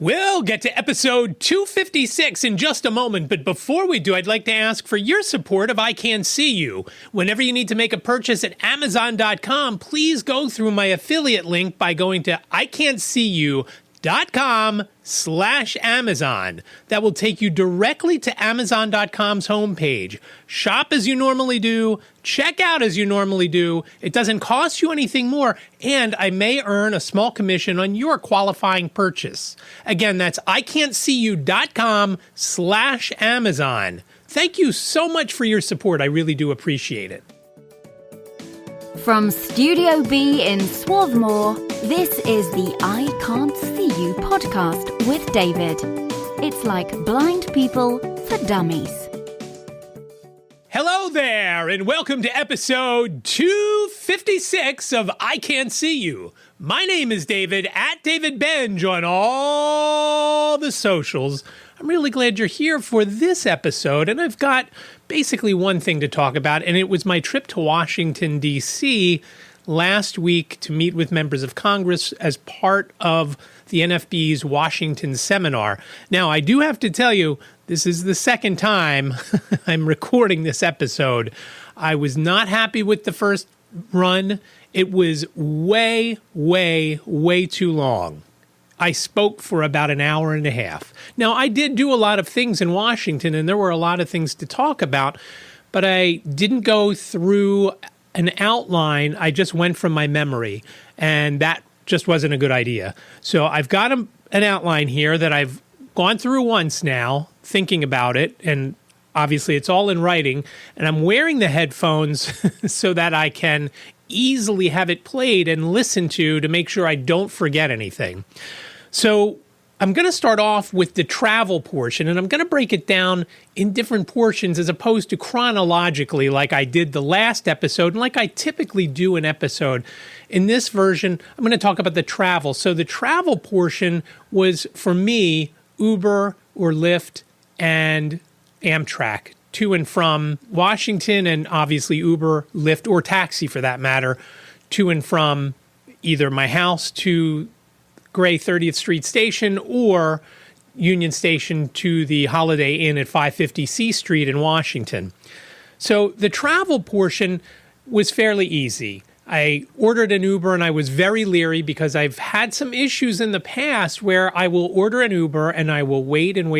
We'll get to episode 256 in just a moment, but before we do, I'd like to ask for your support of iCantCU. Whenever you need to make a purchase at Amazon.com, please go through my affiliate link by going to iCantCU.com/Amazon. That will take you directly to Amazon.com's homepage. Shop as you normally do, check out as you normally do. It doesn't cost you anything more, and I may earn a small commission on your qualifying purchase. Again, that's iCantCU.com/Amazon. Thank you so much for your support. I really do appreciate it. From Studio B in Swarthmore, this is the I Can't See You podcast with David. It's like blind people for dummies. Hello there, and welcome to episode 256 of iCantCU. My name is David, at David Benj on all the socials. I'm really glad you're here for this episode, and I've got basically one thing to talk about, and it was my trip to Washington, D.C. last week to meet with members of Congress as part of the NFB's Washington seminar. Now, I do have to tell you, this is the second time I'm recording this episode. I was not happy with the first run. It was way too long. I spoke for about an hour and a half. Now, I did do a lot of things in Washington, and there were a lot of things to talk about, but I didn't go through an outline. I just went from my memory, and that just wasn't a good idea. So I've got an outline here that I've gone through once now, thinking about it, and obviously it's all in writing, and I'm wearing the headphones so that I can easily have it played and listened to make sure I don't forget anything. So I'm going to start off with the travel portion, and I'm going to break it down in different portions as opposed to chronologically like I did the last episode and like I typically do an episode. In this version, I'm going to talk about the travel. So the travel portion was, for me, Uber or Lyft and Amtrak to and from Washington, and obviously Uber, Lyft, or taxi for that matter, to and from either my house to Gray 30th Street Station or Union Station to the Holiday Inn at 550 C Street in Washington. So the travel portion was fairly easy. I ordered an Uber, and I was very leery because I've had some issues in the past where I will order an Uber and I will wait and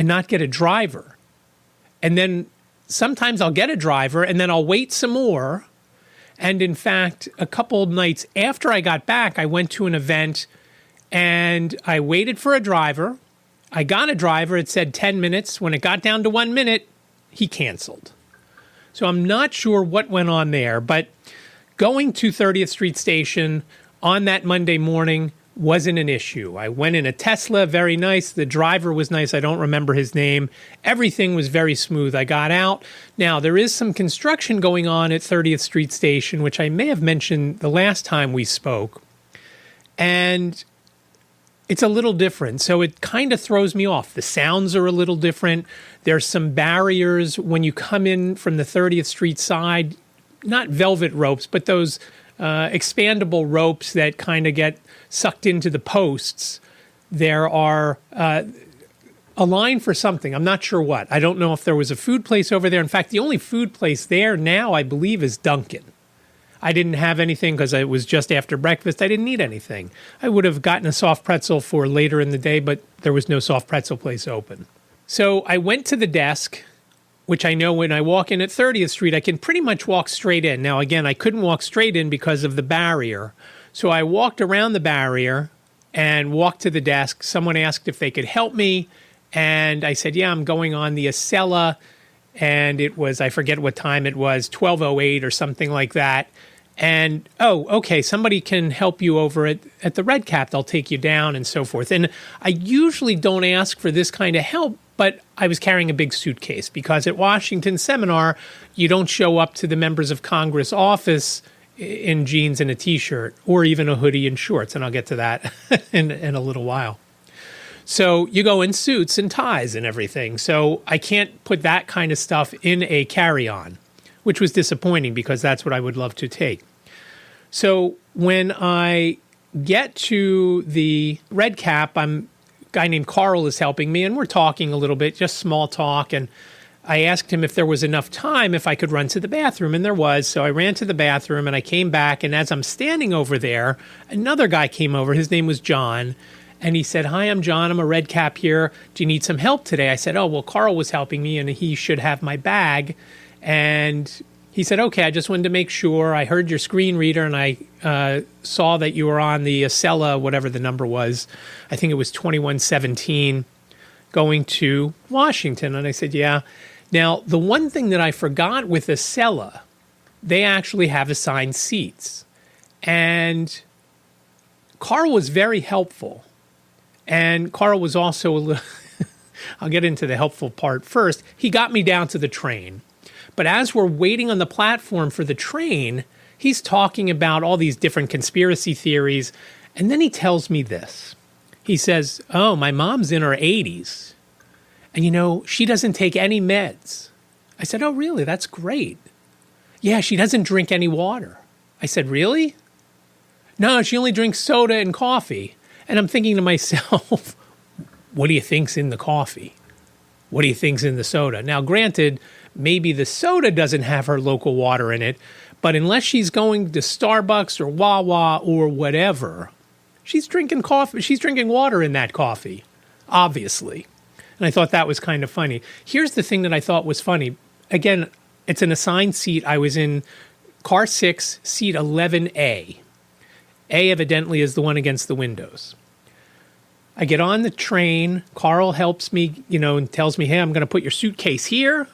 not get a driver. And then sometimes I'll get a driver and then I'll wait some more. And in fact, a couple of nights after I got back, I went to an event and I waited for a driver. I got a driver. It said 10 minutes. When it got down to 1 minute, he canceled. So I'm not sure what went on there, but going to 30th Street Station on that Monday morning wasn't an issue. I went in a Tesla, very nice. The driver was nice. I don't remember his name. Everything was very smooth. I got out. Now, there is some construction going on at 30th Street Station, which I may have mentioned the last time we spoke. And it's a little different. So it kind of throws me off. The sounds are a little different. There's some barriers when you come in from the 30th Street side, not velvet ropes, but those expandable ropes that kind of get sucked into the posts. There are a line for something. I'm not sure what. I don't know if there was a food place over there. In fact, the only food place there now, I believe, is Dunkin'. I didn't have anything because it was just after breakfast. I didn't need anything. I would have gotten a soft pretzel for later in the day, but there was no soft pretzel place open. So I went to the desk, which I know when I walk in at 30th Street, I can pretty much walk straight in. Now, again, I couldn't walk straight in because of the barrier. So I walked around the barrier and walked to the desk. Someone asked if they could help me, and I said, yeah, I'm going on the Acela, and it was, I forget what time it was, 12:08 or something like that. And, oh, okay, somebody can help you over at the Red Cap. They'll take you down and so forth. And I usually don't ask for this kind of help, but I was carrying a big suitcase because at Washington Seminar, you don't show up to the members of Congress office in jeans and a T-shirt or even a hoodie and shorts, and I'll get to that in a little while. So you go in suits and ties and everything. So I can't put that kind of stuff in a carry-on, which was disappointing because that's what I would love to take. So when I get to the red cap, a guy named Carl is helping me, and we're talking a little bit, just small talk. And I asked him if there was enough time if I could run to the bathroom, and there was. So I ran to the bathroom, and I came back. And as I'm standing over there, another guy came over. His name was John. And he said, "Hi, I'm John. I'm a red cap here. Do you need some help today?" I said, "Oh, well, Carl was helping me, and he should have my bag." And he said, "Okay, I just wanted to make sure. I heard your screen reader, and I saw that you were on the Acela, whatever the number was. I think it was 2117, going to Washington." And I said, "Yeah." Now, the one thing that I forgot with Acela, they actually have assigned seats. And Carl was very helpful. And Carl was also a little, I'll get into the helpful part first. He got me down to the train. But as we're waiting on the platform for the train, he's talking about all these different conspiracy theories. And then he tells me this. He says, "Oh, my mom's in her 80s. And, she doesn't take any meds." I said, "Oh, really? That's great." "Yeah, she doesn't drink any water." I said, "Really?" "No, she only drinks soda and coffee." And I'm thinking to myself, what do you think's in the coffee? What do you think's in the soda? Now, granted, maybe the soda doesn't have her local water in it, but unless she's going to Starbucks or Wawa or whatever, she's drinking coffee. She's drinking water in that coffee, obviously. And I thought that was kind of funny. Here's the thing that I thought was funny. Again, it's an assigned seat. I was in car 6, seat 11A. A evidently is the one against the windows. I get on the train. Carl helps me, and tells me, "Hey, I'm going to put your suitcase here."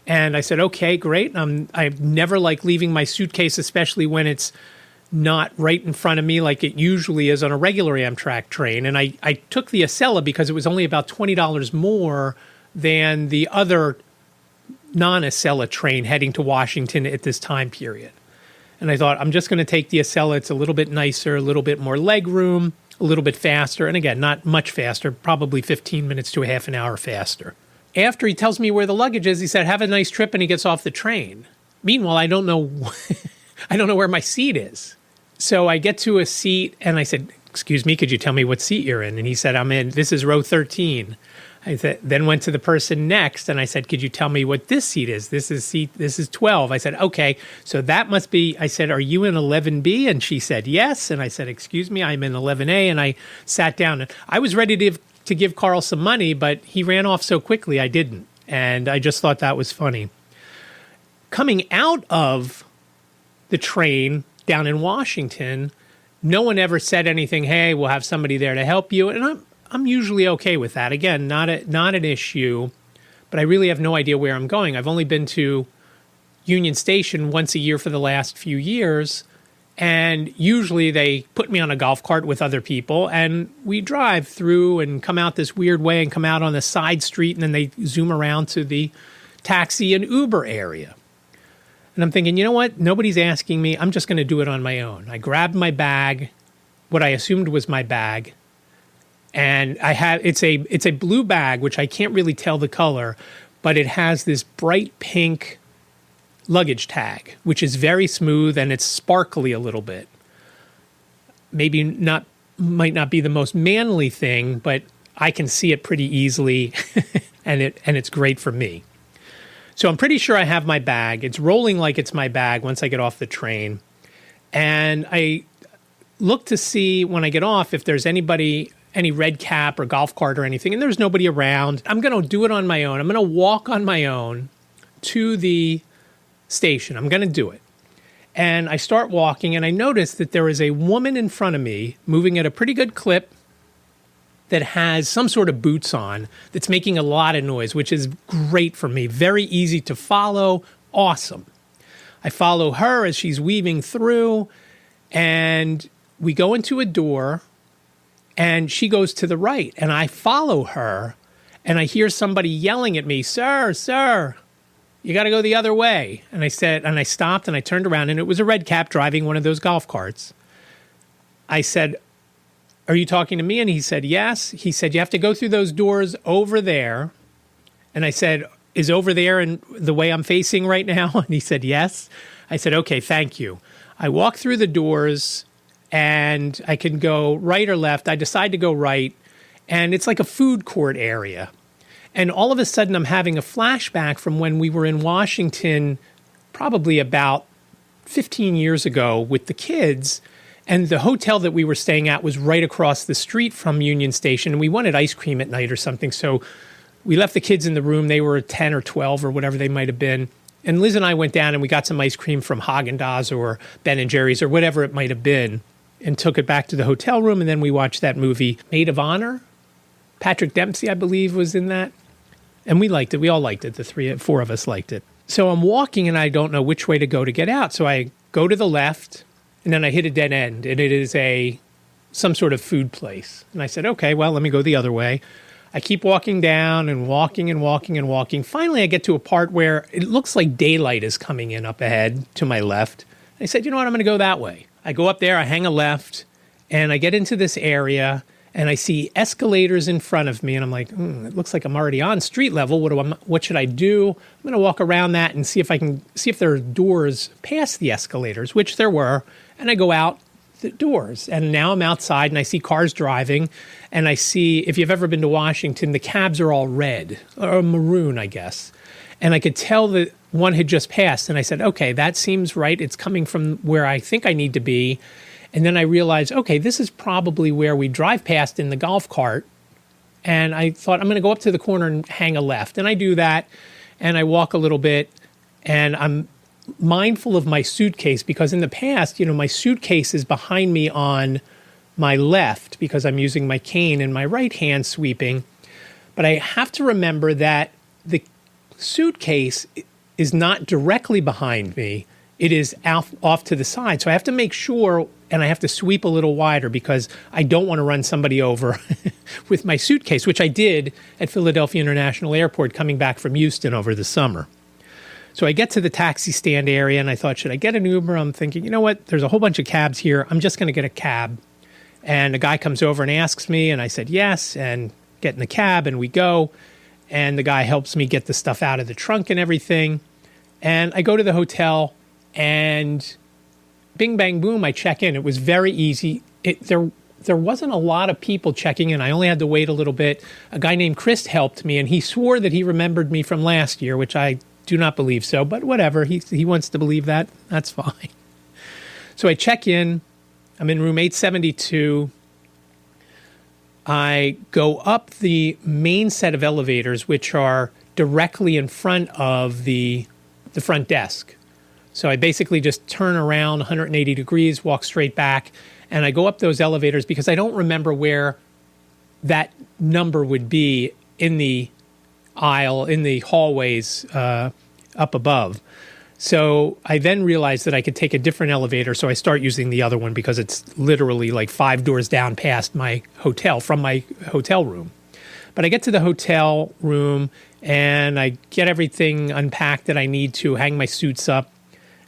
And I said, "Okay, great." I never like leaving my suitcase, especially when it's not right in front of me like it usually is on a regular Amtrak train. And I took the Acela because it was only about $20 more than the other non-Acela train heading to Washington at this time period. And I thought, I'm just going to take the Acela. It's a little bit nicer, a little bit more leg room, a little bit faster. And again, not much faster, probably 15 minutes to a half an hour faster. After he tells me where the luggage is, he said, "Have a nice trip," and he gets off the train. Meanwhile, I don't know where my seat is. So I get to a seat and I said, "Excuse me, could you tell me what seat you're in?" And he said, "This is row 13. I then went to the person next and I said, "Could you tell me what this seat is?" This is 12. I said, "Okay, so that must be," I said, "Are you in 11B?" And she said, "Yes." And I said, "Excuse me, I'm in 11A." And I sat down and I was ready to give Carl some money, but he ran off so quickly I didn't. And I just thought that was funny. Coming out of the train down in Washington, no one ever said anything, "Hey, we'll have somebody there to help you." And I'm usually okay with that. Again, not an issue, but I really have no idea where I'm going. I've only been to Union Station once a year for the last few years, and usually they put me on a golf cart with other people, and we drive through and come out this weird way and come out on a side street, and then they zoom around to the taxi and Uber area. And I'm thinking, you know what? Nobody's asking me. I'm just going to do it on my own. I grabbed my bag, what I assumed was my bag. And it's a blue bag, which I can't really tell the color, but it has this bright pink luggage tag, which is very smooth and it's sparkly a little bit. Might not be the most manly thing, but I can see it pretty easily and it's great for me. So I'm pretty sure I have my bag. It's rolling like it's my bag once I get off the train. And I look to see when I get off if there's any red cap or golf cart or anything, and there's nobody around. I'm going to do it on my own. I'm going to walk on my own to the station. I'm going to do it. And I start walking, and I notice that there is a woman in front of me moving at a pretty good clip that has some sort of boots on that's making a lot of noise, which is great for me. Very easy to follow. Awesome. I follow her as she's weaving through, and we go into a door, and she goes to the right, and I follow her, and I hear somebody yelling at me, Sir, you got to go the other way." And I stopped, and I turned around, and it was a red cap driving one of those golf carts. I said, "Are you talking to me?" And he said, "Yes." He said, "You have to go through those doors over there." And I said, "Is over there in the way I'm facing right now?" And he said, "Yes." I said, "Okay, thank you." I walked through the doors, and I can go right or left. I decide to go right, and it's like a food court area. And all of a sudden, I'm having a flashback from when we were in Washington, probably about 15 years ago with the kids. And the hotel that we were staying at was right across the street from Union Station. And we wanted ice cream at night or something. So we left the kids in the room. They were 10 or 12 or whatever they might have been. And Liz and I went down and we got some ice cream from Haagen-Dazs or Ben & Jerry's or whatever it might have been and took it back to the hotel room. And then we watched that movie, Maid of Honor. Patrick Dempsey, I believe, was in that. And we liked it. We all liked it. The four of us liked it. So I'm walking and I don't know which way to go to get out. So I go to the left and then I hit a dead end and it is some sort of food place. And I said, okay, well, let me go the other way. I keep walking down and walking and walking and walking. Finally, I get to a part where it looks like daylight is coming in up ahead to my left. I said, you know what? I'm going to go that way. I go up there, I hang a left, and I get into this area, and I see escalators in front of me, and I'm like, it looks like I'm already on street level. What should I do? I'm going to walk around that and see if there are doors past the escalators, which there were, and I go out the doors. And now I'm outside, and I see cars driving, and I see, if you've ever been to Washington, the cabs are all red, or maroon, I guess. And I could tell that one had just passed, and I said, okay, that seems right. It's coming from where I think I need to be. And then I realized, okay, this is probably where we drive past in the golf cart. And I thought, I'm going to go up to the corner and hang a left. And I do that, and I walk a little bit, and I'm mindful of my suitcase because in the past, my suitcase is behind me on my left because I'm using my cane and my right hand sweeping. But I have to remember that the suitcase is not directly behind me. It is off to the side. So I have to make sure, and I have to sweep a little wider because I don't want to run somebody over with my suitcase, which I did at Philadelphia International Airport coming back from Houston over the summer. So I get to the taxi stand area, and I thought, should I get an Uber? I'm thinking, you know what? There's a whole bunch of cabs here. I'm just going to get a cab. And a guy comes over and asks me, and I said yes, and get in the cab, and we go. And the guy helps me get the stuff out of the trunk and everything. And I go to the hotel, and bing, bang, boom, I check in. It was very easy. There wasn't a lot of people checking in. I only had to wait a little bit. A guy named Chris helped me, and he swore that he remembered me from last year, which I do not believe so, but whatever. He wants to believe that. That's fine. So I check in. I'm in room 872. I go up the main set of elevators, which are directly in front of the front desk. So I basically just turn around 180 degrees, walk straight back, and I go up those elevators because I don't remember where that number would be in the aisle, in the hallways up above. So I then realized that I could take a different elevator, so I start using the other one because it's literally like 5 doors down past my hotel, from my hotel room. But I get to the hotel room, and I get everything unpacked that I need to, hang my suits up.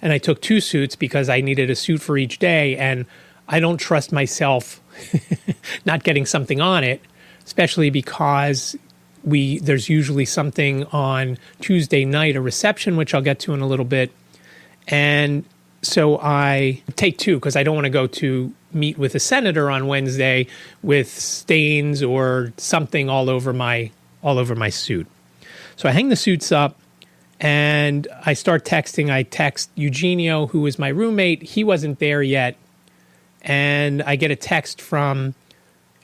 And I took 2 suits because I needed a suit for each day, and I don't trust myself not getting something on it, especially because there's usually something on Tuesday night, a reception, which I'll get to in a little bit. And so I take 2 because I don't want to go to meet with a senator on Wednesday with stains or something all over my suit. So I hang the suits up. And I start texting. I text Eugenio, who was my roommate. He wasn't there yet. And I get a text from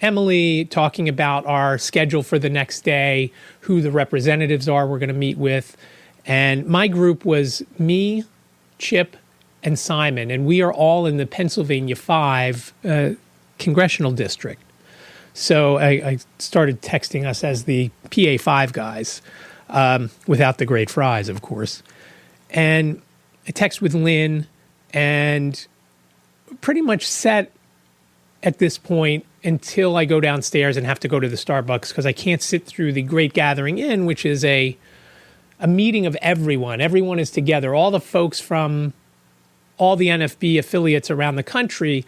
Emily talking about our schedule for the next day, who the representatives are we're going to meet with. And my group was me, Chip, and Simon. And we are all in the Pennsylvania 5 Congressional District. So I started texting us as the PA 5 guys. Without the great fries, of course. And I text with Lynn and pretty much set at this point until I go downstairs and have to go to the Starbucks because I can't sit through the Great Gathering Inn, which is a meeting of everyone. Everyone is together. All the folks from all the NFB affiliates around the country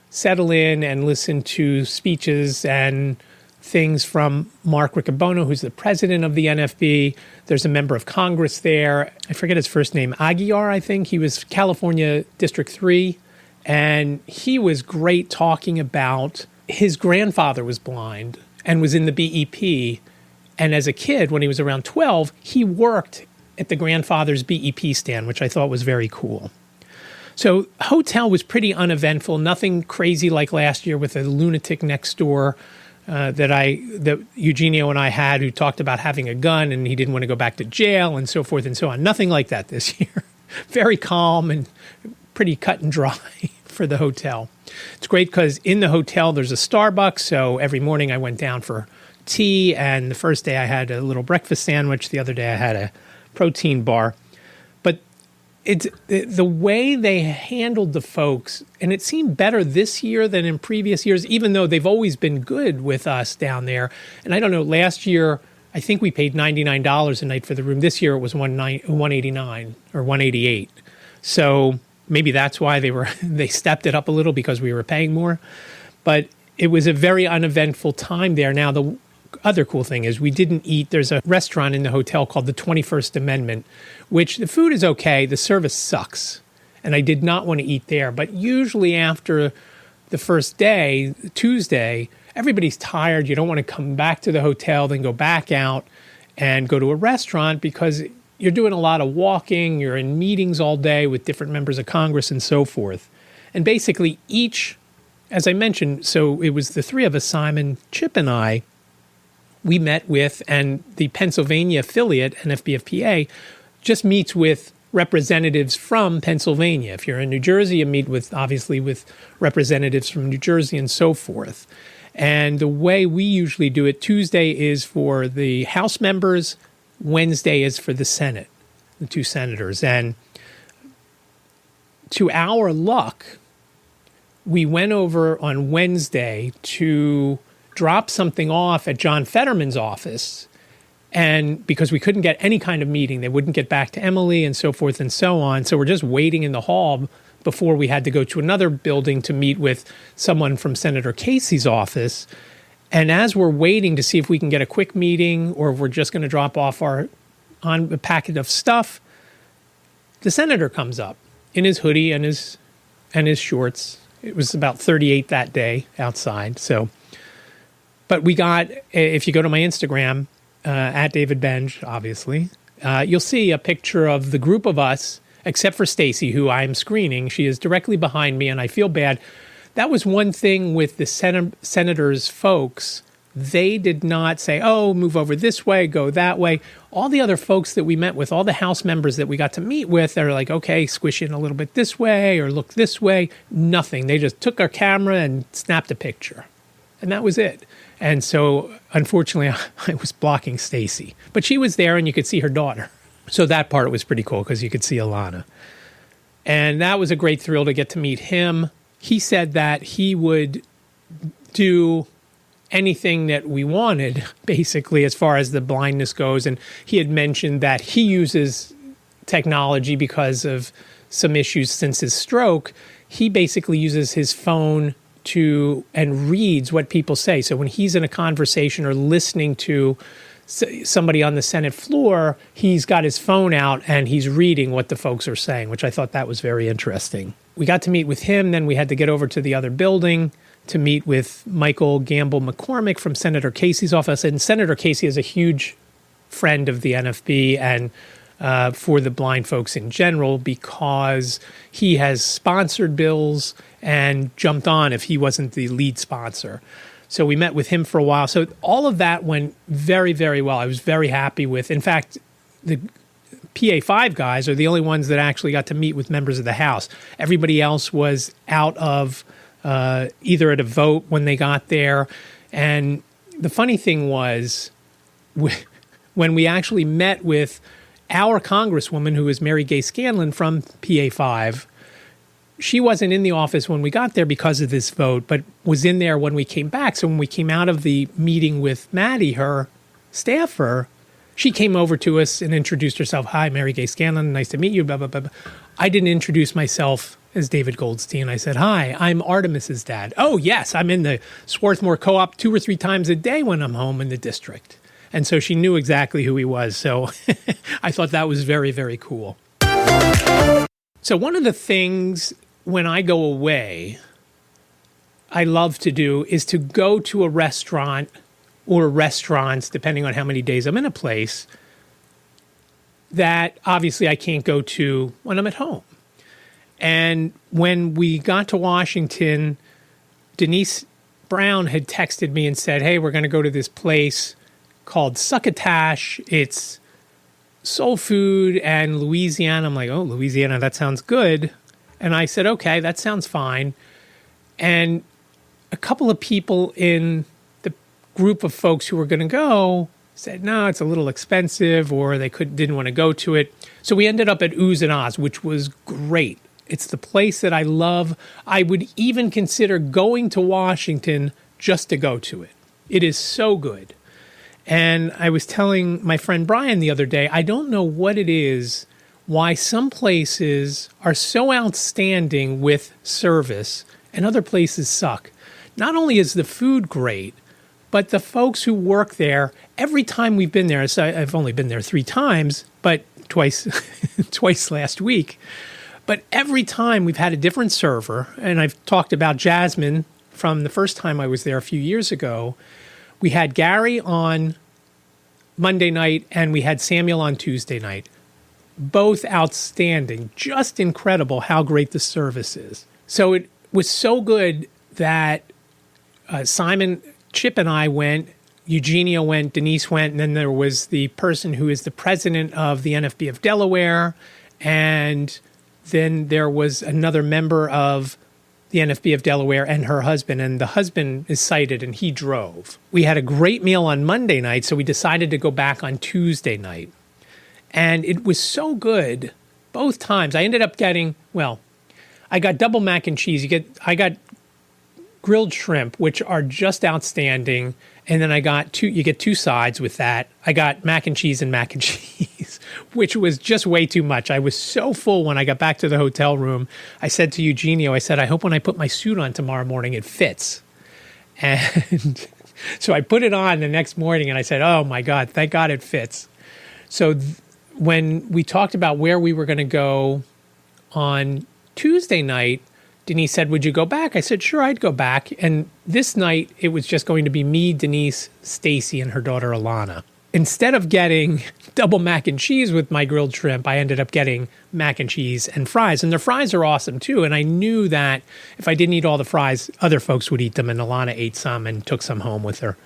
settle in and listen to speeches and things from Mark Riccobono, who's the president of the NFB. There's a member of Congress there. I forget his first name, Aguiar, I think. He was California District 3. And he was great talking about his grandfather was blind and was in the BEP. And as a kid, when he was around 12, he worked at the grandfather's BEP stand, which I thought was very cool. So hotel was pretty uneventful, nothing crazy like last year with a lunatic next door that Eugenio and I had, who talked about having a gun and he didn't want to go back to jail and so forth and so on. Nothing like that this year. Very calm and pretty cut and dry for the hotel. It's great because in the hotel there's a Starbucks, so every morning I went down for tea, and the first day I had a little breakfast sandwich, the other day I had a protein bar. But it's the way they handled the folks, and it seemed better this year than in previous years, even though they've always been good with us down there. And I don't know, last year I think we paid $99 a night for the room. This year it was $189 or $188. So maybe that's why they stepped it up a little, because we were paying more. But it was a very uneventful time there. Now, the other cool thing is we didn't eat. There's a restaurant in the hotel called the 21st Amendment, which the food is okay. The service sucks. And I did not want to eat there. But usually after the first day, Tuesday, everybody's tired. You don't want to come back to the hotel, then go back out and go to a restaurant, because you're doing a lot of walking. You're in meetings all day with different members of Congress and so forth. And basically each, as I mentioned, so it was the three of us, Simon, Chip, and I, we met with, and the Pennsylvania affiliate, NFB of PA, just meets with representatives from Pennsylvania. If you're in New Jersey, you meet with, obviously, with representatives from New Jersey and so forth. And the way we usually do it, Tuesday is for the House members, Wednesday is for the Senate, the two senators. And to our luck, we went over on Wednesday to drop something off at John Fetterman's office. And because we couldn't get any kind of meeting, they wouldn't get back to Emily and so forth and so on. So we're just waiting in the hall before we had to go to another building to meet with someone from Senator Casey's office. And as we're waiting to see if we can get a quick meeting or if we're just going to drop off a packet of stuff, the senator comes up in his hoodie and his shorts. It was about 38 that day outside. But we got, if you go to my Instagram, at David Benj, obviously, you'll see a picture of the group of us, except for Stacy, who I'm screening. She is directly behind me, and I feel bad. That was one thing with the senators' folks. They did not say, oh, move over this way, go that way. All the other folks that we met with, all the House members that we got to meet with, they're like, okay, squish in a little bit this way or look this way. Nothing. They just took our camera and snapped a picture. And that was it. And so, unfortunately, I was blocking Stacy. But she was there, and you could see her daughter. So that part was pretty cool because you could see Alana. And that was a great thrill to get to meet him. He said that he would do anything that we wanted, basically, as far as the blindness goes. And he had mentioned that he uses technology because of some issues since his stroke. He basically uses his phone and reads what people say. So when he's in a conversation or listening to somebody on the Senate floor, he's got his phone out and he's reading what the folks are saying, which I thought that was very interesting. We got to meet with him. Then we had to get over to the other building to meet with Michael Gamble McCormick from Senator Casey's office. And Senator Casey is a huge friend of the NFB and for the blind folks in general, because he has sponsored bills and jumped on if he wasn't the lead sponsor. So we met with him for a while. So all of that went very, very well. I was very happy with. In fact, the PA5 guys are the only ones that actually got to meet with members of the House. Everybody else was out of either at a vote when they got there. And the funny thing was, when we actually met with our Congresswoman, who is Mary Gay Scanlon from PA5, she wasn't in the office when we got there because of this vote, but was in there when we came back. So when we came out of the meeting with Maddi, her staffer, she came over to us and introduced herself. Hi, Mary Gay Scanlon. Nice to meet you. Blah, blah, blah, blah. I didn't introduce myself as David Goldstein. I said, hi, I'm Artemis's dad. Oh, yes, I'm in the Swarthmore Co-op 2 or 3 times a day when I'm home in the district. And so she knew exactly who he was. So I thought that was very, very cool. So one of the things when I go away, I love to do is to go to a restaurant or restaurants, depending on how many days I'm in a place, that obviously I can't go to when I'm at home. And when we got to Washington, Denise Brown had texted me and said, hey, we're going to go to this place called Succotash. It's soul food and Louisiana. I'm like, oh, Louisiana, that sounds good. And I said, okay, that sounds fine. And a couple of people in the group of folks who were going to go said, no, it's a little expensive, or they didn't want to go to it. So we ended up at Oohs and Ahs, which was great. It's the place that I love. I would even consider going to Washington just to go to it. It is so good. And I was telling my friend Brian the other day, I don't know what it is, why some places are so outstanding with service and other places suck. Not only is the food great, but the folks who work there, every time we've been there, so I've only been there 3 times, but twice last week. But every time we've had a different server, and I've talked about Jasmine from the first time I was there a few years ago. We had Gary on Monday night, and we had Samuel on Tuesday night. Both outstanding, just incredible how great the service is. So it was so good that Simon, Chip and I went, Eugenia went, Denise went, and then there was the person who is the president of the NFB of Delaware, and then there was another member of the NFB of Delaware and her husband, and the husband is sighted and he drove. We had a great meal on Monday night, so we decided to go back on Tuesday night. And it was so good both times. I ended up getting, I got double mac and cheese. I got grilled shrimp, which are just outstanding. And then you get 2 sides with that. I got mac and cheese, which was just way too much. I was so full when I got back to the hotel room. I said to Eugenio, I hope when I put my suit on tomorrow morning, it fits. And so I put it on the next morning and I said, oh my God, thank God it fits. So when we talked about where we were going to go on Tuesday night, Denise said, would you go back? I said, sure, I'd go back. And this night, it was just going to be me, Denise, Stacy, and her daughter, Alana. Instead of getting double mac and cheese with my grilled shrimp, I ended up getting mac and cheese and fries. And their fries are awesome, too. And I knew that if I didn't eat all the fries, other folks would eat them. And Alana ate some and took some home with her.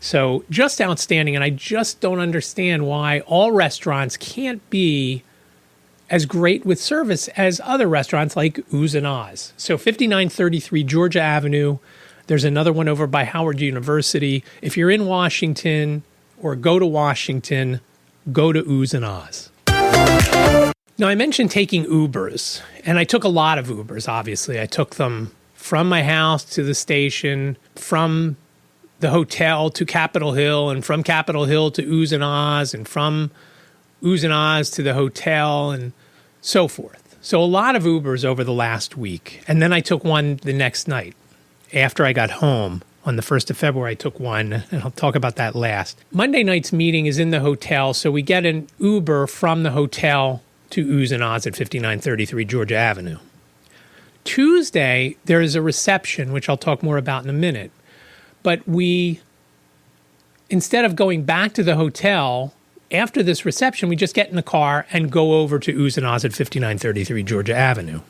So just outstanding. And I just don't understand why all restaurants can't be as great with service as other restaurants like Oohs and Ahs. So 5933 Georgia Avenue. There's another one over by Howard University. If you're in Washington or go to Washington, go to Oohs and Ahs. Now, I mentioned taking Ubers, and I took a lot of Ubers, obviously. I took them from my house to the station, from the hotel to Capitol Hill, and from Capitol Hill to Oohs and Ahs, and from Oohs and Ahs to the hotel, and so forth. So a lot of Ubers over the last week. And then I took one the next night. After I got home on the 1st of February, I took one, and I'll talk about that last. Monday night's meeting is in the hotel, so we get an Uber from the hotel to Oohs and Ahs at 5933 Georgia Avenue. Tuesday, there is a reception, which I'll talk more about in a minute. But instead of going back to the hotel, after this reception, we just get in the car and go over to Oohs and Ahs at 5933 Georgia Avenue.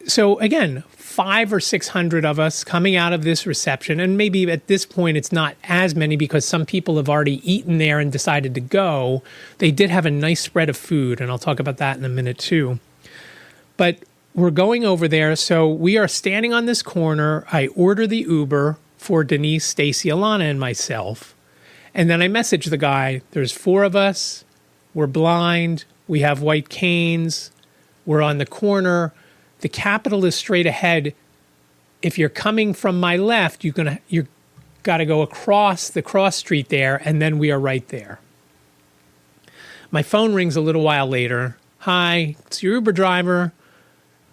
So again, 500 or 600 of us coming out of this reception, and maybe at this point it's not as many because some people have already eaten there and decided to go. They did have a nice spread of food, and I'll talk about that in a minute too. But we're going over there, so we are standing on this corner. I order the Uber for Denise, Stacy, Alana, and myself. And then I message the guy, there's 4 of us, we're blind, we have white canes, we're on the corner, the Capitol is straight ahead. If you're coming from my left, you've got to go across the cross street there, and then we are right there. My phone rings a little while later. Hi, it's your Uber driver.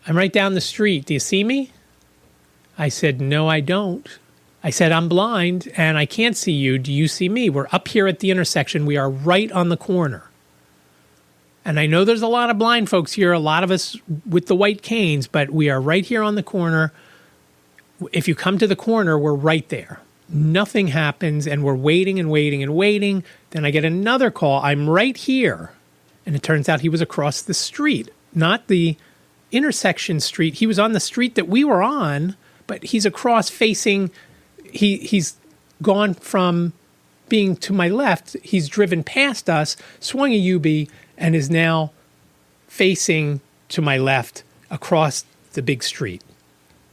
I'm right down the street. Do you see me? I said, no, I don't. I said, I'm blind and I can't see you. Do you see me? We're up here at the intersection. We are right on the corner. And I know there's a lot of blind folks here, a lot of us with the white canes, but we are right here on the corner. If you come to the corner, we're right there. Nothing happens, and we're waiting and waiting and waiting. Then I get another call. I'm right here. And it turns out he was across the street, not the intersection street. He was on the street that we were on, but he's across facing, he's gone from being to my left. He's driven past us, swung a U-B, and is now facing to my left across the big street.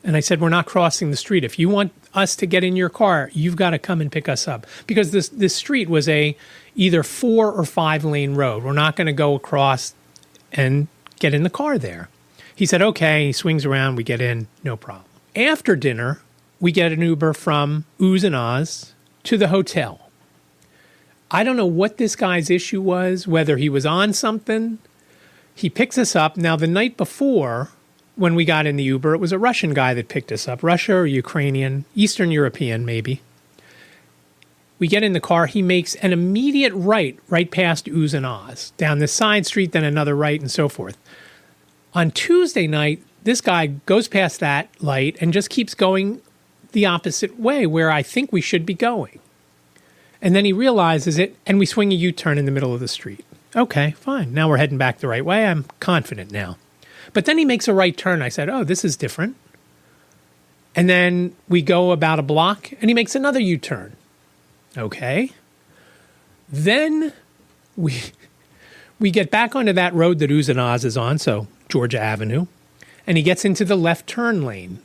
And I said, we're not crossing the street. If you want us to get in your car, you've got to come and pick us up. Because this street was a either 4 or 5 lane road. We're not going to go across and get in the car there. He said, okay. He swings around. We get in. No problem. After dinner, we get an Uber from Oohs and Ahs to the hotel. I don't know what this guy's issue was, whether he was on something. He picks us up. Now, the night before, when we got in the Uber, it was a Russian guy that picked us up. Russia or Ukrainian, Eastern European maybe. We get in the car. He makes an immediate right past Oohs and Ahs, down this side street, then another right, and so forth. On Tuesday night, this guy goes past that light and just keeps going the opposite way where I think we should be going. And then he realizes it, and we swing a U-turn in the middle of the street. Okay, fine. Now we're heading back the right way. I'm confident now. But then he makes a right turn. I said, oh, this is different. And then we go about a block, and he makes another U-turn. Okay. Then we get back onto that road that Oohs and Ahs is on, so Georgia Avenue, and he gets into the left turn lane.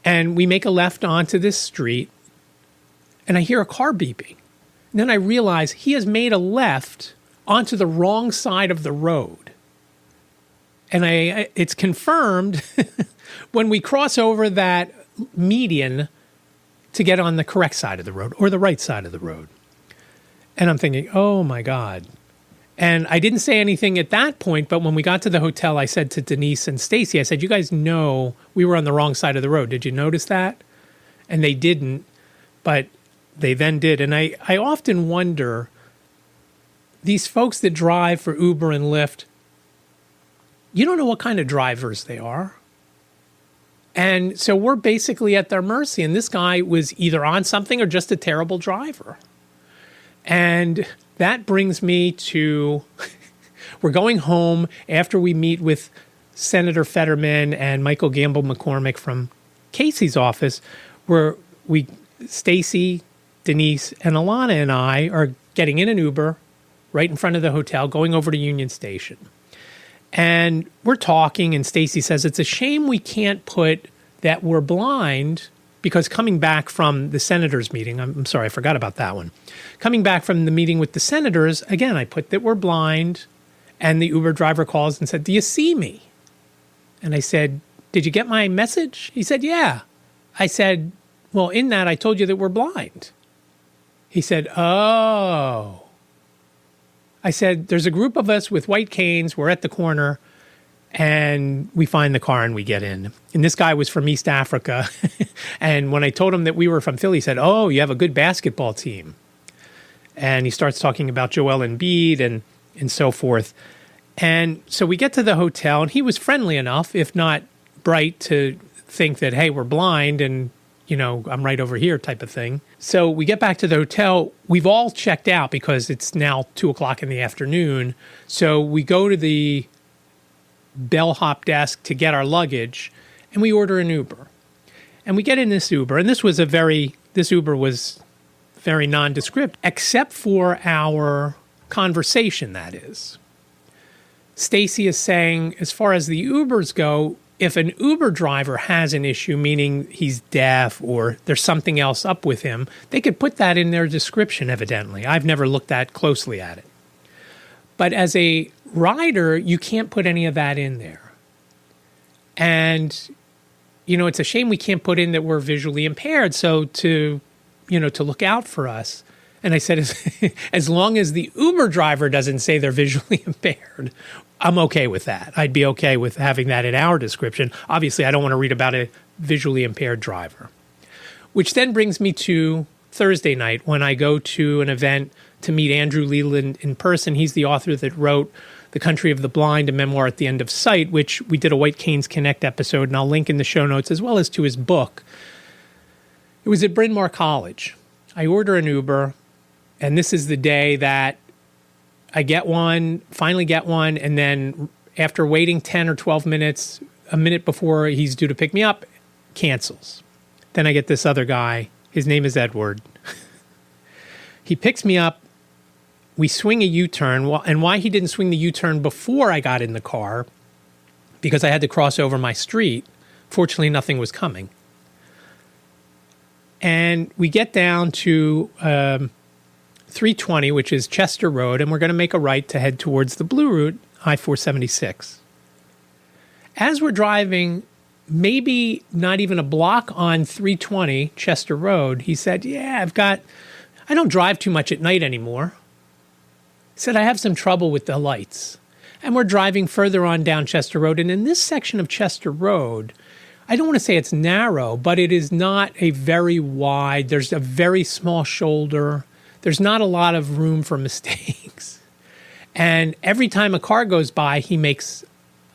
And we make a left onto this street, and I hear a car beeping. And then I realize he has made a left onto the wrong side of the road. And it's confirmed when we cross over that median to get on the correct side of the road or the right side of the road. And I'm thinking, oh my God. And I didn't say anything at that point, but when we got to the hotel, I said to Denise and Stacy, I said, you guys know we were on the wrong side of the road. Did you notice that? And they didn't, but they then did. And I often wonder, these folks that drive for Uber and Lyft, you don't know what kind of drivers they are. And so we're basically at their mercy. And this guy was either on something or just a terrible driver. And that brings me to, we're going home after we meet with Senator Fetterman and Michael Gamble McCormick from Casey's office, where Stacy, Denise, and Alana and I are getting in an Uber right in front of the hotel, going over to Union Station. And we're talking, and Stacy says, it's a shame we can't put that we're blind, because coming back from the senators' meeting, I'm sorry, I forgot about that one. Coming back from the meeting with the senators, again, I put that we're blind, and the Uber driver calls and said, do you see me? And I said, did you get my message? He said, yeah. I said, well, in that, I told you that we're blind. He said, oh. I said, there's a group of us with white canes. We're at the corner, and we find the car and we get in. And this guy was from East Africa. And when I told him that we were from Philly, he said, oh, you have a good basketball team. And he starts talking about Joel Embiid and so forth. And so we get to the hotel, and he was friendly enough, if not bright, to think that, hey, we're blind and, you know, I'm right over here type of thing. So we get back to the hotel. We've all checked out because it's now 2:00 in the afternoon. So we go to the bellhop desk to get our luggage, and we order an Uber. And we get in this Uber, and this Uber was very nondescript, except for our conversation, that is. Stacy is saying, as far as the Ubers go, if an Uber driver has an issue, meaning he's deaf or there's something else up with him, they could put that in their description, evidently. I've never looked that closely at it. But as a rider, you can't put any of that in there. And, you know, it's a shame we can't put in that we're visually impaired, so to look out for us. And I said, as long as the Uber driver doesn't say they're visually impaired, I'm okay with that. I'd be okay with having that in our description. Obviously, I don't want to read about a visually impaired driver. Which then brings me to Thursday night when I go to an event to meet Andrew Leland in person. He's the author that wrote The Country of the Blind, a memoir at the end of sight, which we did a White Canes Connect episode, and I'll link in the show notes, as well as to his book. It was at Bryn Mawr College. I order an Uber, and this is the day that I finally get one, and then after waiting 10 or 12 minutes, a minute before he's due to pick me up, cancels. Then I get this other guy. His name is Edward. He picks me up. We swing a U-turn. And why he didn't swing the U-turn before I got in the car, because I had to cross over my street. Fortunately, nothing was coming. And we get down to 320, which is Chester Road, and we're going to make a right to head towards the Blue Route, I-476. As we're driving, maybe not even a block on 320 Chester Road, he said, I don't drive too much at night anymore. He said, I have some trouble with the lights. And we're driving further on down Chester Road. And in this section of Chester Road, I don't want to say it's narrow, but it is not a very wide. There's a very small shoulder. There's not a lot of room for mistakes. And every time a car goes by, he makes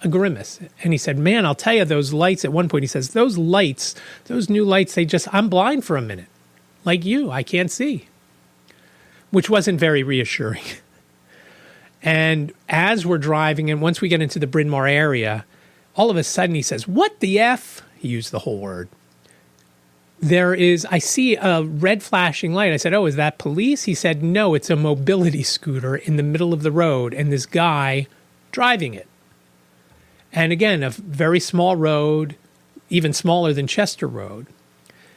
a grimace. And he said, man, I'll tell you, those lights, at one point he says, those lights, those new lights, I'm blind for a minute. Like you, I can't see. Which wasn't very reassuring. And as we're driving, and once we get into the Bryn Mawr area, all of a sudden he says, what the F? He used the whole word. I see a red flashing light. I said, oh, is that police? He said, no, it's a mobility scooter in the middle of the road and this guy driving it. And again, a very small road, even smaller than Chester Road.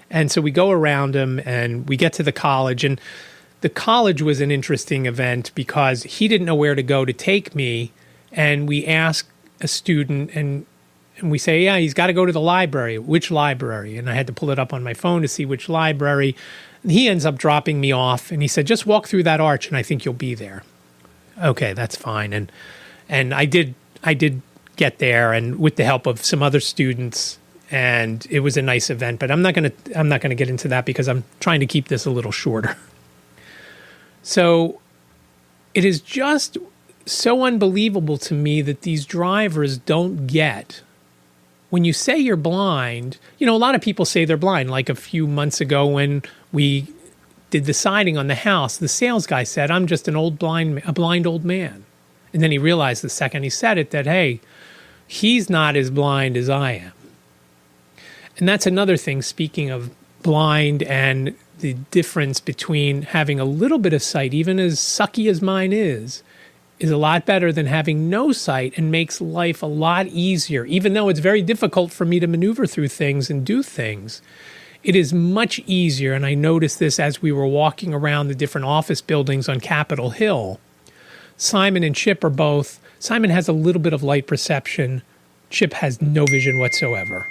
And so we go around him and we get to the college. And the college was an interesting event because he didn't know where to go to take me. And we asked a student and we say, yeah, he's got to go to the library. Which library? And I had to pull it up on my phone to see which library. And he ends up dropping me off. And he said, just walk through that arch and I think you'll be there. Okay, that's fine. And I did get there, and with the help of some other students, and it was a nice event. But I'm not gonna get into that because I'm trying to keep this a little shorter. So it is just so unbelievable to me that these drivers don't get. When you say you're blind, a lot of people say they're blind. Like a few months ago when we did the siding on the house, the sales guy said, I'm just a blind old man. And then he realized the second he said it that, hey, he's not as blind as I am. And that's another thing, speaking of blind and the difference between having a little bit of sight, even as sucky as mine is a lot better than having no sight, and makes life a lot easier. Even though it's very difficult for me to maneuver through things and do things, it is much easier. And I noticed this as we were walking around the different office buildings on Capitol Hill. Simon and Chip are both. Simon has a little bit of light perception. Chip has no vision whatsoever.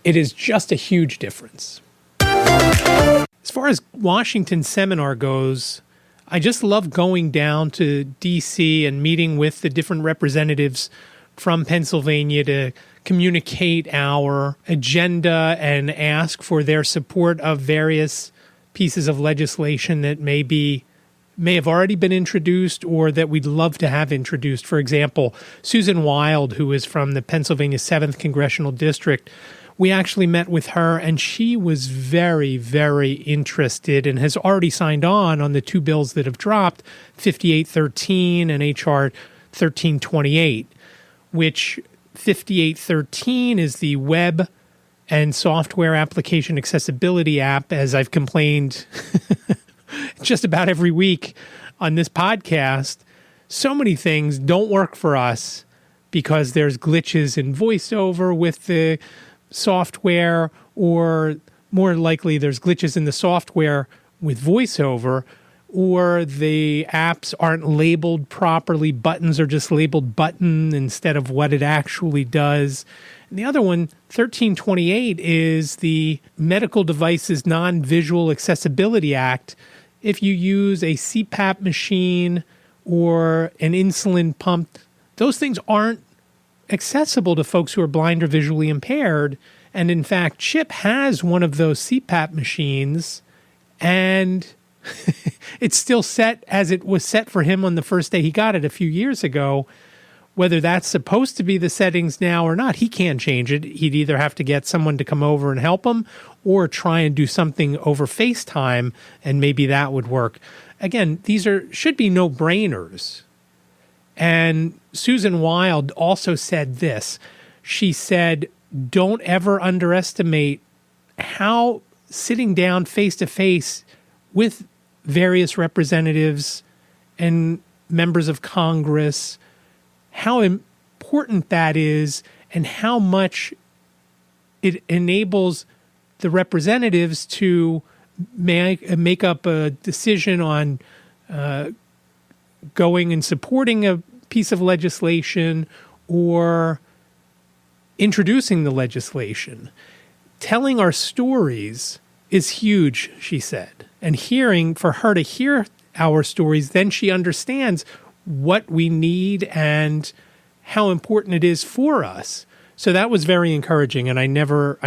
It is just a huge difference. As far as Washington seminar goes, I just love going down to D.C. and meeting with the different representatives from Pennsylvania to communicate our agenda and ask for their support of various pieces of legislation that may have already been introduced or that we'd love to have introduced. For example, Susan Wild, who is from the Pennsylvania 7th Congressional District, we actually met with her, and she was very, very interested and has already signed on the two bills that have dropped, 5813 and HR 1328, which 5813 is the Web and Software Application Accessibility App, as I've complained just about every week on this podcast. So many things don't work for us because there's glitches in VoiceOver with the software, or more likely there's glitches in the software with VoiceOver, or the apps aren't labeled properly. Buttons are just labeled button instead of what it actually does. And the other one, 1328, is the Medical Devices Non-Visual Accessibility Act. If you use a CPAP machine or an insulin pump, those things aren't accessible to folks who are blind or visually impaired. And in fact, Chip has one of those CPAP machines, and it's still set as it was set for him on the first day he got it a few years ago. Whether that's supposed to be the settings now or not, he can't change it. He'd either have to get someone to come over and help him or try and do something over FaceTime, and maybe that would work. Again, these should be no-brainers. And Susan Wild also said this. She said, don't ever underestimate how sitting down face-to-face with various representatives and members of Congress, how important that is and how much it enables the representatives to make up a decision on going and supporting a piece of legislation or introducing the legislation. Telling our stories is huge, she said. And for her to hear our stories, then she understands what we need and how important it is for us. So that was very encouraging, and I never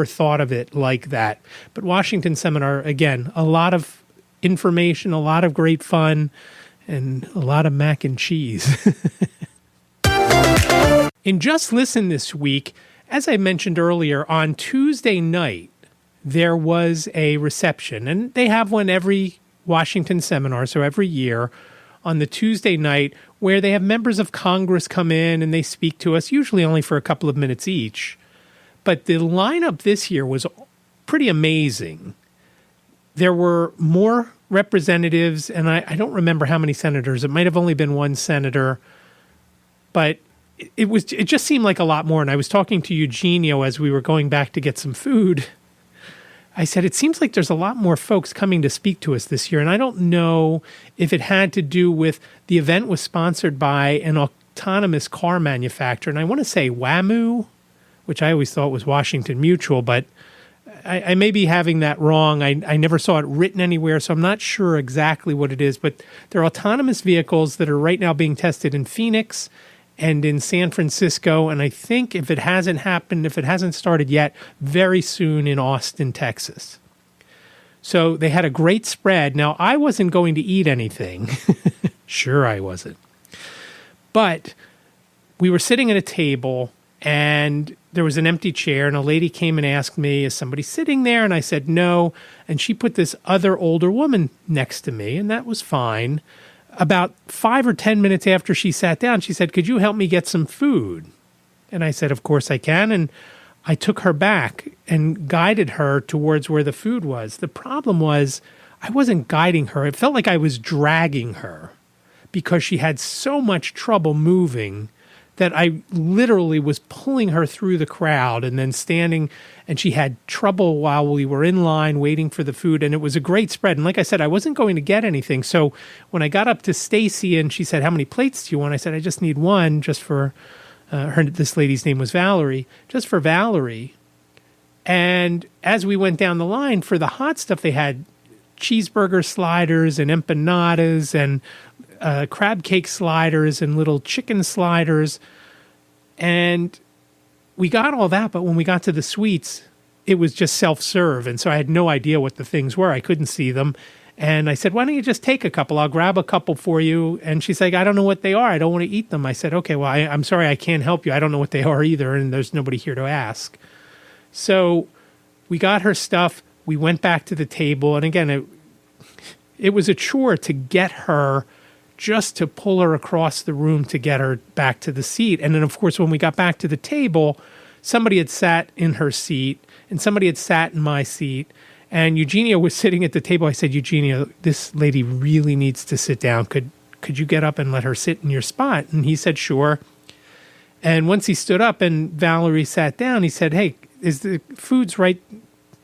thought of it like that. But Washington Seminar, again, a lot of information, a lot of great fun, and a lot of mac and cheese. In Just Listen this week, as I mentioned earlier, on Tuesday night, there was a reception, and they have one every Washington Seminar, so every year, on the Tuesday night, where they have members of Congress come in and they speak to us, usually only for a couple of minutes each. But the lineup this year was pretty amazing. There were more representatives, and I don't remember how many senators. It might have only been one senator, but it just seemed like a lot more. And I was talking to Eugenio as we were going back to get some food. I said, it seems like there's a lot more folks coming to speak to us this year. And I don't know if it had to do with the event was sponsored by an autonomous car manufacturer. And I want to say WAMU, which I always thought was Washington Mutual, but I may be having that wrong. I never saw it written anywhere, so I'm not sure exactly what it is. But they're autonomous vehicles that are right now being tested in Phoenix and in San Francisco, and I think if it hasn't started yet, very soon in Austin, Texas. So they had a great spread. Now, I wasn't going to eat anything. Sure I wasn't. But we were sitting at a table, and there was an empty chair, and a lady came and asked me, is somebody sitting there? And I said no, and she put this other older woman next to me, and that was fine. About 5 or 10 minutes after she sat down, she said, could you help me get some food? And I said, of course I can. And I took her back and guided her towards where the food was. The problem was I wasn't guiding her. It felt like I was dragging her because she had so much trouble moving that I literally was pulling her through the crowd and then standing, and she had trouble while we were in line waiting for the food, and it was a great spread. And like I said, I wasn't going to get anything. So when I got up to Stacy and she said, how many plates do you want? I said, I just need one, just for this lady's name was Valerie, just for Valerie. And as we went down the line for the hot stuff, they had cheeseburger sliders and empanadas and crab cake sliders and little chicken sliders. And we got all that, but when we got to the sweets, it was just self-serve. And so I had no idea what the things were. I couldn't see them. And I said, why don't you just take a couple? I'll grab a couple for you. And she's like, I don't know what they are. I don't want to eat them. I said, okay, well, I'm sorry, I can't help you. I don't know what they are either. And there's nobody here to ask. So we got her stuff. We went back to the table. And again, it was a chore to get her, just to pull her across the room to get her back to the seat. And then, of course, when we got back to the table, somebody had sat in her seat and somebody had sat in my seat. And Eugenio was sitting at the table. I said, Eugenio, this lady really needs to sit down. Could you get up and let her sit in your spot? And he said, sure. And once he stood up and Valerie sat down, he said, hey, is the food's right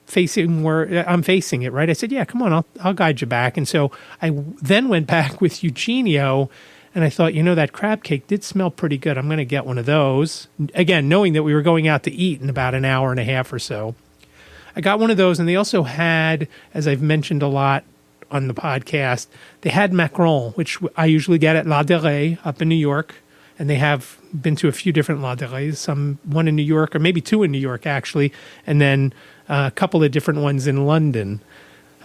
facing where I'm facing it, right? I said, yeah, come on, I'll guide you back. And so I then went back with Eugenio, and I thought, that crab cake did smell pretty good. I'm going to get one of those. Again, knowing that we were going out to eat in about an hour and a half or so. I got one of those, and they also had, as I've mentioned a lot on the podcast, they had macarons, which I usually get at La Derée up in New York, and they have been to a few different La Derées, one in New York, or maybe two in New York, actually, and then a couple of different ones in London.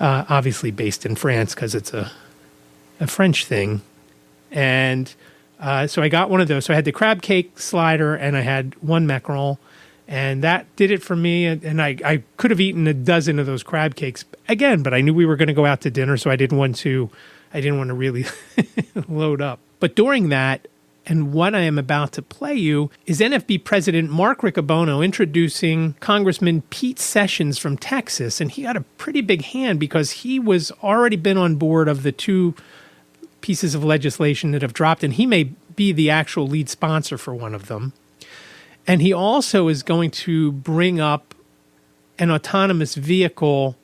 obviously based in France because it's a French thing. And so I got one of those. So I had the crab cake slider and I had one macaron. And that did it for me. And I could have eaten a dozen of those crab cakes again, but I knew we were going to go out to dinner, so I didn't want to really load up. But during that, and what I am about to play you, is NFB President Mark Riccobono introducing Congressman Pete Sessions from Texas. And he got a pretty big hand because he was already been on board of the two pieces of legislation that have dropped, and he may be the actual lead sponsor for one of them. And he also is going to bring up an autonomous vehicle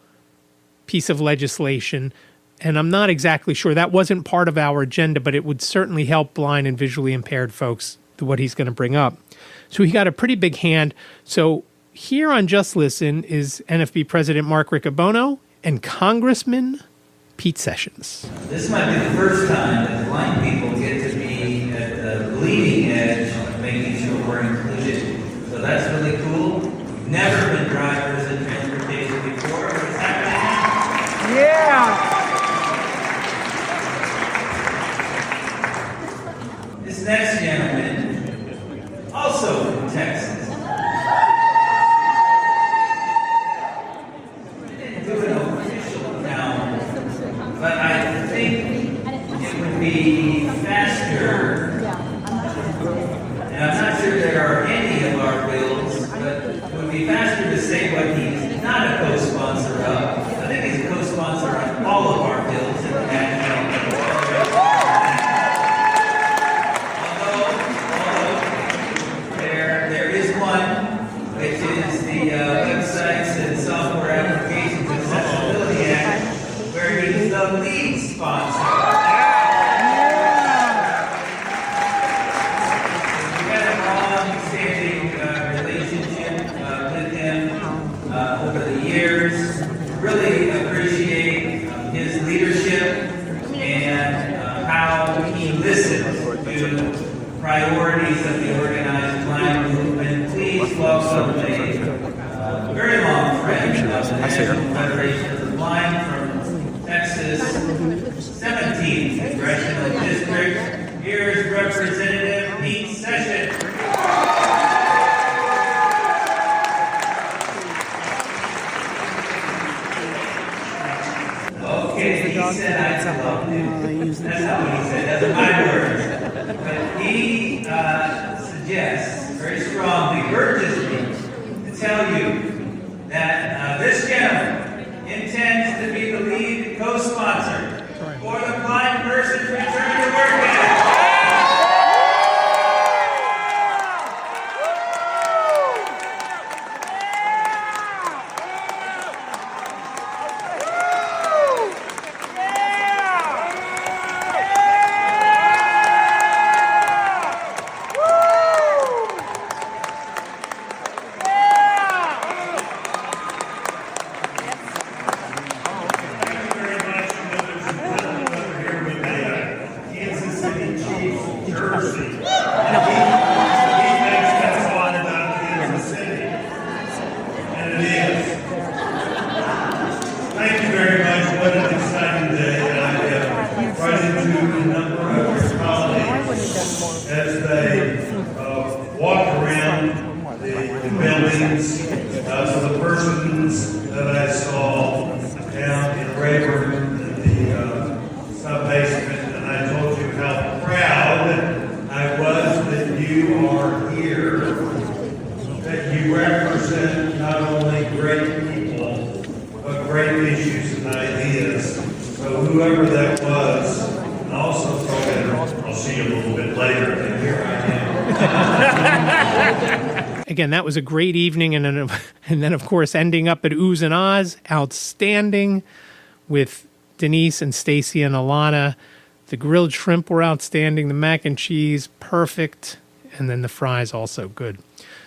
piece of legislation. And I'm not exactly sure. That wasn't part of our agenda, but it would certainly help blind and visually impaired folks to what he's going to bring up. So he got a pretty big hand. So here on Just Listen is NFB President Mark Riccobono and Congressman Pete Sessions. This might be the first time that blind people get to be at the leading edge of making sure we're included. So that's really cool. We've never been drivers in transportation before. What's happening? Yeah. This next gentleman, also from Texas. I didn't do an official count, but I think it would be faster. And I'm not sure there are any of our bills, but it would be faster to say what he's not a co-sponsor of. I think he's a co-sponsor on all of our bills in the national level. Although there is one, which is the Websites and Software Applications Accessibility Act, where he's the lead sponsor. Really appreciate his leadership and how he listens to priorities of the organized blind movement. Please welcome a very long friend of the National Federation of the Blind from Texas, 17th Congressional District. Here's Representative Pete Sessions. He said I love you. That's not what he said. That's my words. But he suggests very strongly, urges me to tell you that this gentleman intends to be the lead co-sponsor for the Blind Person's Return to Work Act. Again, that was a great evening, and then, of course, ending up at Oohs and Ahs, outstanding, with Denise and Stacy and Alana. The grilled shrimp were outstanding, the mac and cheese, perfect, and then the fries also good.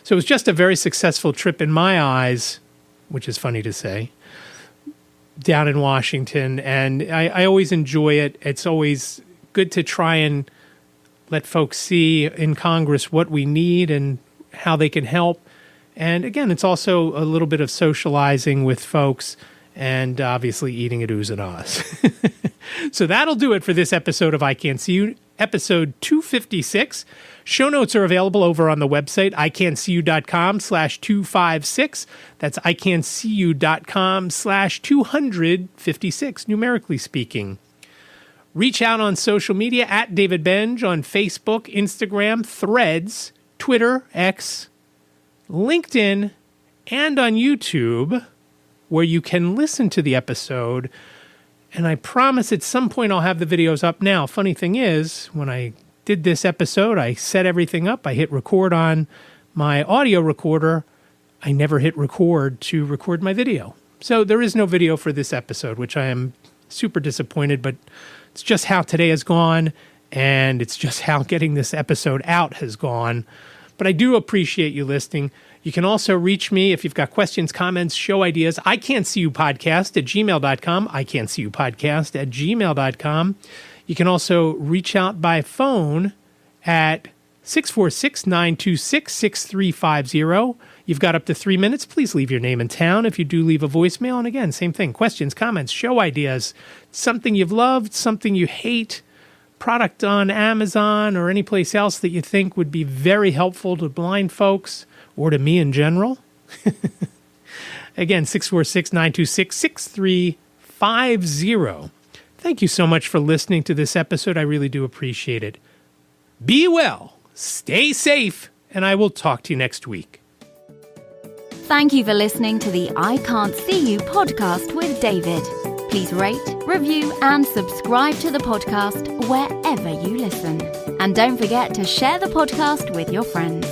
So it was just a very successful trip in my eyes, which is funny to say, down in Washington, and I always enjoy it. It's always good to try and let folks see in Congress what we need and how they can help. And again, it's also a little bit of socializing with folks and obviously eating at Oohs and Ahs. So that'll do it for this episode of iCantCU, episode 256. Show notes are available over on the website, iCantCU.com/256. That's iCantCU.com/256, numerically speaking. Reach out on social media at David Benj on Facebook, Instagram, Threads, Twitter, X, LinkedIn, and on YouTube, where you can listen to the episode. And I promise at some point I'll have the videos up now. Funny thing is, when I did this episode, I set everything up. I hit record on my audio recorder. I never hit record to record my video. So there is no video for this episode, which I am super disappointed, but it's just how today has gone, and it's just how getting this episode out has gone. But I do appreciate you listening. You can also reach me if you've got questions, comments, show ideas. iCantCUpodcast@gmail.com, iCantCUpodcast@gmail.com. You can also reach out by phone at 646-926-6350. You've got up to 3 minutes. Please leave your name and town if you do leave a voicemail. And again, same thing, questions, comments, show ideas, something you've loved, something you hate, product on Amazon or any place else that you think would be very helpful to blind folks or to me in general. Again, 646-926-6350. Thank you so much for listening to this episode. I really do appreciate it. Be well, stay safe, and I will talk to you next week. Thank you for listening to the iCantCU podcast with David. Please rate, review, and subscribe to the podcast wherever you listen. And don't forget to share the podcast with your friends.